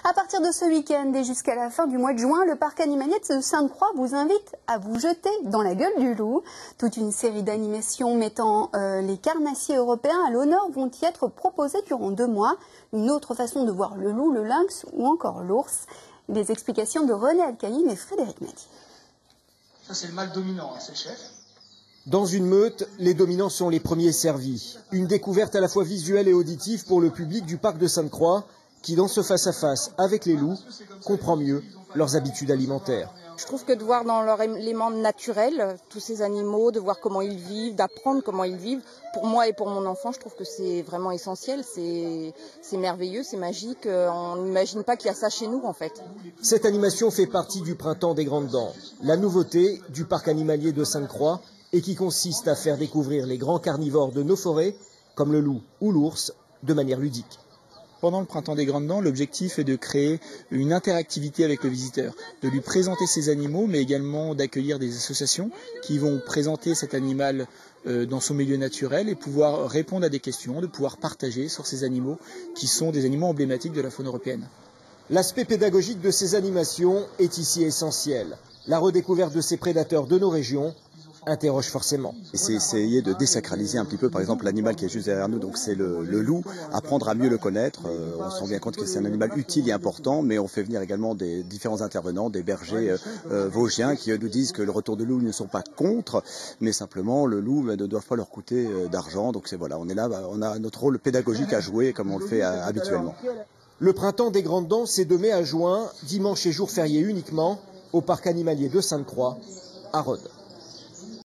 À partir de ce week-end et jusqu'à la fin du mois de juin, le parc animalier de Sainte-Croix vous invite à vous jeter dans la gueule du loup. Toute une série d'animations mettant les carnassiers européens à l'honneur vont y être proposées durant 2 mois. Une autre façon de voir le loup, le lynx ou encore l'ours. Les explications de René Alcaïm et Frédéric Madi. Ça c'est le mâle dominant, c'est le chef. Dans une meute, les dominants sont les premiers servis. Une découverte à la fois visuelle et auditive pour le public du parc de Sainte-Croix, qui dans ce face-à-face avec les loups, comprend mieux leurs habitudes alimentaires. Je trouve que de voir dans leur élément naturel tous ces animaux, de voir comment ils vivent, d'apprendre comment ils vivent, pour moi et pour mon enfant, je trouve que c'est vraiment essentiel, c'est merveilleux, c'est magique, on n'imagine pas qu'il y a ça chez nous en fait. Cette animation fait partie du Printemps des Grandes Dents, la nouveauté du parc animalier de Sainte-Croix, et qui consiste à faire découvrir les grands carnivores de nos forêts, comme le loup ou l'ours, de manière ludique. Pendant le Printemps des Grandes Dents, l'objectif est de créer une interactivité avec le visiteur, de lui présenter ces animaux, mais également d'accueillir des associations qui vont présenter cet animal dans son milieu naturel et pouvoir répondre à des questions, de pouvoir partager sur ces animaux qui sont des animaux emblématiques de la faune européenne. L'aspect pédagogique de ces animations est ici essentiel. La redécouverte de ces prédateurs de nos régions interroge forcément. C'est essayer de désacraliser un petit peu, par exemple, l'animal qui est juste derrière nous, donc c'est le loup, apprendre à mieux le connaître. On se rend bien compte que c'est un animal utile et important, mais on fait venir également des différents intervenants, des bergers vosgiens qui nous disent que le retour de loup ne sont pas contre, mais simplement le loup ne doit pas leur coûter d'argent. Donc voilà, on est là, on a notre rôle pédagogique à jouer comme on le fait habituellement. Le Printemps des Grandes Dents, c'est de mai à juin, dimanche et jour férié uniquement, au parc animalier de Sainte-Croix, à Rhodes.